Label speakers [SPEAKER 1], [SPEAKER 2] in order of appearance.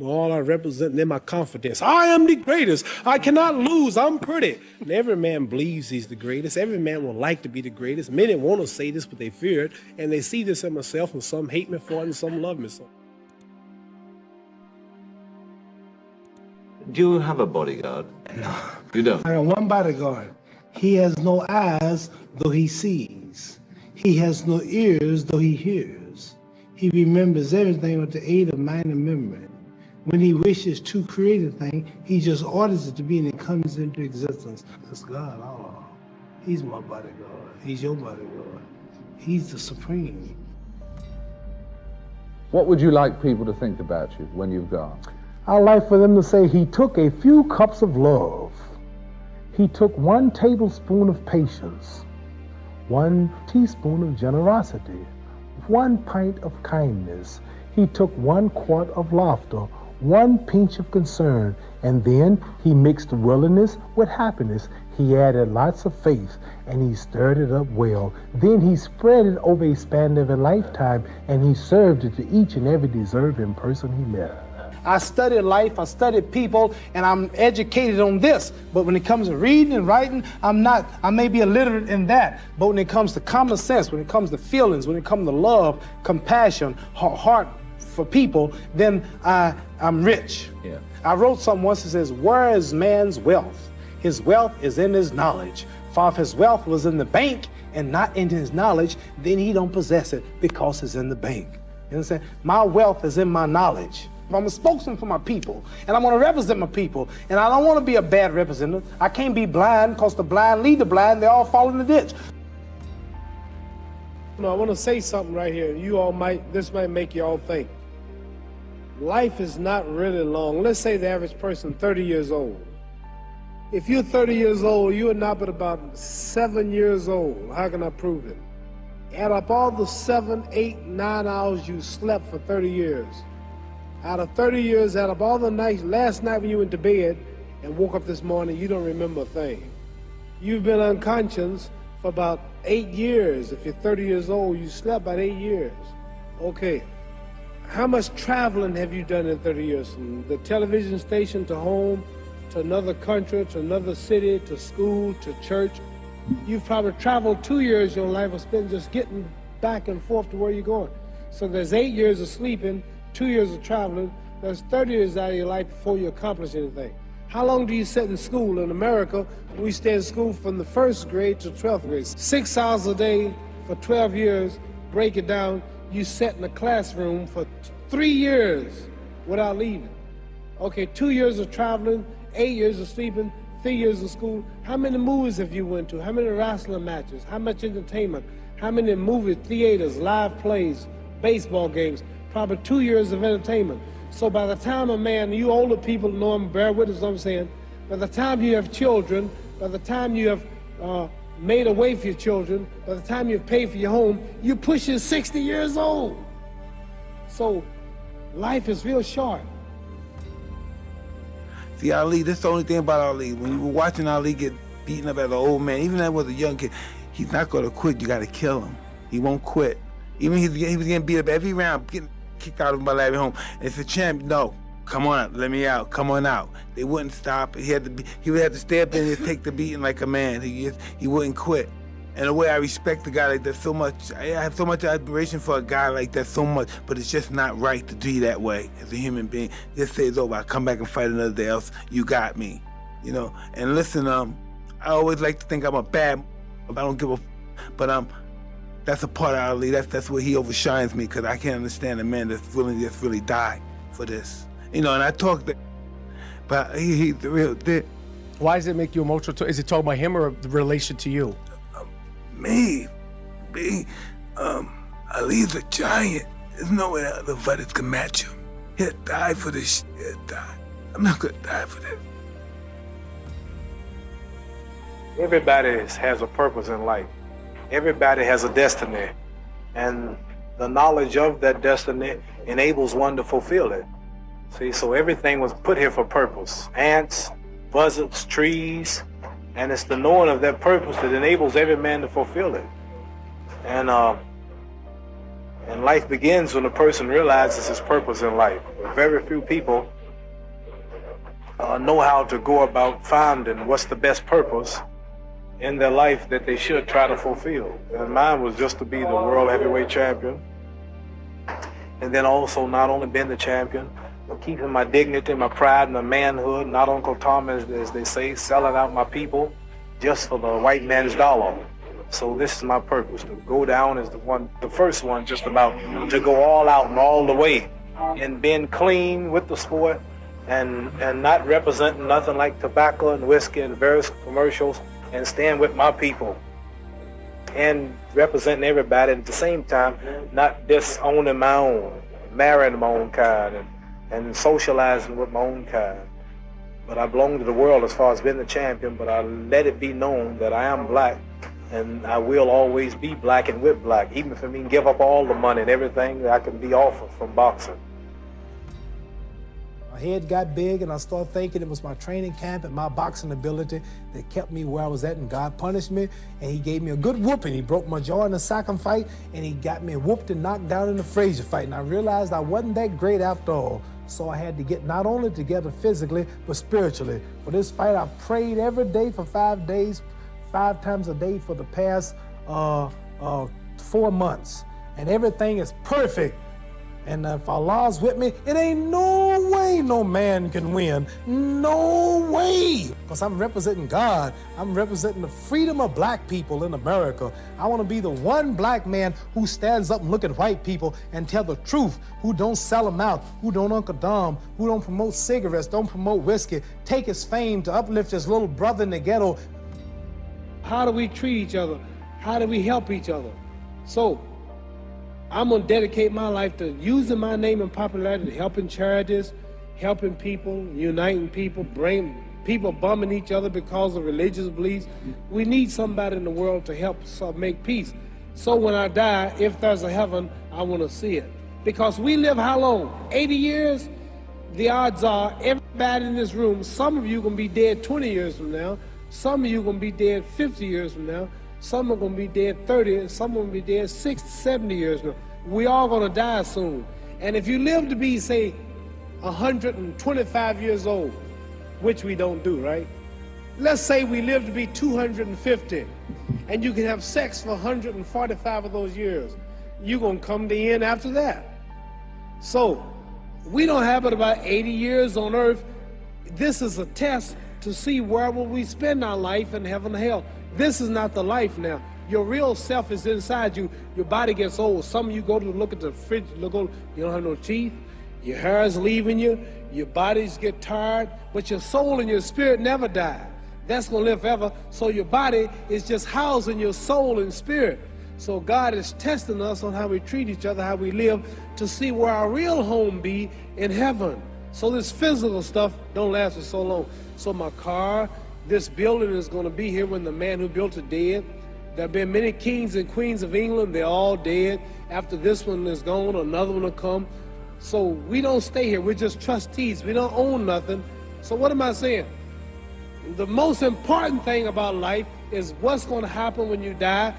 [SPEAKER 1] All I represent in my confidence. I am the greatest. I cannot lose. I'm pretty. And every man believes he's the greatest. Every man would like to be the greatest. Many want to say this, but they fear it. And they see this in myself, and some hate me for it, and some love me so.
[SPEAKER 2] Do you have a bodyguard?
[SPEAKER 3] No.
[SPEAKER 2] You don't?
[SPEAKER 3] I got one bodyguard. He has no eyes, though he sees. He has no ears, though he hears. He remembers everything with the aid of mind and memory. When he wishes to create a thing, he just orders it to be, and it comes into existence. That's God. Oh, he's my bodyguard. He's your bodyguard. He's the supreme.
[SPEAKER 4] What would you like people to think about you when you've gone?
[SPEAKER 5] I'd like for them to say he took a few cups of love. He took 1 tablespoon of patience, 1 teaspoon of generosity, 1 pint of kindness. He took 1 quart of laughter, 1 pinch of concern, and then he mixed willingness with happiness. He added lots of faith, and he stirred it up well. Then he spread it over a span of a lifetime, and he served it to each and every deserving person he met.
[SPEAKER 3] I studied life, I studied people, and I'm educated on this. But when it comes to reading and writing, I'm not. I may be illiterate in that. But when it comes to common sense, when it comes to feelings, when it comes to love, compassion, heart for people, then I'm rich.
[SPEAKER 2] Yeah.
[SPEAKER 3] I wrote something once that says, where is man's wealth? His wealth is in his knowledge. For if his wealth was in the bank and not in his knowledge, then he don't possess it because it's in the bank. You understand? My wealth is in my knowledge. I'm a spokesman for my people, and I want to represent my people, and I don't want to be a bad representative. I can't be blind, because the blind lead the blind, they all fall in the ditch.
[SPEAKER 1] No, I want to say something right here. This might make you all think. Life is not really long. Let's say the average person, 30 years old. If you're 30 years old, you are not but about 7 years old. How can I prove it? Add up all the 7, 8, 9 hours you slept for 30 years. Out of 30 years, out of all the nights, last night when you went to bed and woke up this morning, you don't remember a thing. You've been unconscious for about 8 years. If you're 30 years old, you slept about 8 years. Okay, how much traveling have you done in 30 years? From the television station to home, to another country, to another city, to school, to church. You've probably traveled 2 years of your life or spent just getting back and forth to where you're going. So there's 8 years of sleeping, 2 years of traveling. There's 30 years out of your life before you accomplish anything. How long do you sit in school? In America, we stay in school from the 1st grade to 12th grade. 6 hours a day for 12 years. Break it down, you sat in a classroom for 3 years without leaving. Okay, 2 years of traveling, 8 years of sleeping, 3 years of school. How many movies have you went to? How many wrestling matches? How much entertainment? How many movie theaters, live plays, baseball games? Probably 2 years of entertainment. So by the time a man, you older people know him, bear witness what I'm saying, by the time you have children, by the time you have made a way for your children, by the time you've paid for your home, you're pushing 60 years old. So life is real short.
[SPEAKER 6] See, Ali, that's the only thing about Ali. When you were watching Ali get beaten up as an old man, even if that was a young kid, he's not going to quit. You got to kill him. He won't quit. Even he was getting beat up every round, getting kicked out of my lab at home. And it's a champ. No, come on, let me out. Come on out. They wouldn't stop. He would have to stay up there and just take the beating like a man. He wouldn't quit. And the way I respect a guy like that so much, I have so much admiration for a guy like that so much, but it's just not right to be that way as a human being. Just say it's over. I'll come back and fight another day else. You got me, you know. And listen, I always like to think I'm a bad, I don't give a, but that's a part of Ali. That's where he overshines me, because I can't understand a man that's willing to just really die for this. You know, and I talk that, but he's the real thing.
[SPEAKER 7] Why does it make you emotional? Is it talking about him or the relation to you?
[SPEAKER 6] Me, Ali's a giant. There's no way other fighters can match him. He'll die for this shit. He'll die. I'm not gonna die for this.
[SPEAKER 8] Everybody has a purpose in life. Everybody has a destiny. And the knowledge of that destiny enables one to fulfill it. See, so everything was put here for purpose. Ants, buzzards, trees, and it's the knowing of that purpose that enables every man to fulfill it. And And life begins when a person realizes his purpose in life. Very few people know how to go about finding what's the best purpose in their life that they should try to fulfill. And mine was just to be the world heavyweight champion. And then also not only being the champion, but keeping my dignity, my pride, and my manhood, not Uncle Tom, as they say, selling out my people just for the white man's dollar. So this is my purpose, to go down as the first one, just about to go all out and all the way, and being clean with the sport, and not representing nothing like tobacco and whiskey and various commercials, and stand with my people and representing everybody, and at the same time not disowning my own, marrying my own kind, and socializing with my own kind. But I belong to the world as far as being the champion, but I let it be known that I am black, and I will always be black and with black, even if I mean give up all the money and everything that I can be offered from boxing.
[SPEAKER 3] My head got big, and I started thinking it was my training camp and my boxing ability that kept me where I was at, and God punished me, and he gave me a good whooping. He broke my jaw in the second fight, and he got me whooped and knocked down in the Frazier fight, and I realized I wasn't that great after all. So I had to get not only together physically, but spiritually. For this fight, I prayed every day for 5 days, 5 times a day for the past 4 months, and everything is perfect. And if Allah's with me, it ain't no way no man can win. No way. Because I'm representing God. I'm representing the freedom of black people in America. I want to be the one black man who stands up and look at white people and tell the truth, who don't sell them out, who don't Uncle Dom, who don't promote cigarettes, don't promote whiskey, take his fame to uplift his little brother in the ghetto.
[SPEAKER 1] How do we treat each other? How do we help each other? So, I'm going to dedicate my life to using my name and popularity, helping charities, helping people, uniting people, bring people bumming each other because of religious beliefs. We need somebody in the world to help us make peace. So when I die, if there's a heaven, I want to see it. Because we live how long? 80 years? The odds are everybody in this room, some of you are going to be dead 20 years from now, some of you are going to be dead 50 years from now, some are going to be dead 30, and some are going to be dead 60, 70 years now. We all going to die soon. And if you live to be, say, 125 years old, which we don't do, right? Let's say we live to be 250, and you can have sex for 145 of those years. You're going to come to the end after that. So, we don't have but about 80 years on earth. This is a test to see where will we spend our life in heaven and hell. This is not the life now. Your real self is inside you. Your body gets old. Some of you go to look at the fridge, you don't have no teeth. Your hair is leaving you. Your bodies get tired. But your soul and your spirit never die. That's going to live forever. So your body is just housing your soul and spirit. So God is testing us on how we treat each other, how we live, to see where our real home be in heaven. So this physical stuff don't last for so long. So my car, this building is going to be here when the man who built it dead. There have been many kings and queens of England. They're all dead. After this one is gone, another one will come. So we don't stay here. We're just trustees. We don't own nothing. So what am I saying? The most important thing about life is what's going to happen when you die.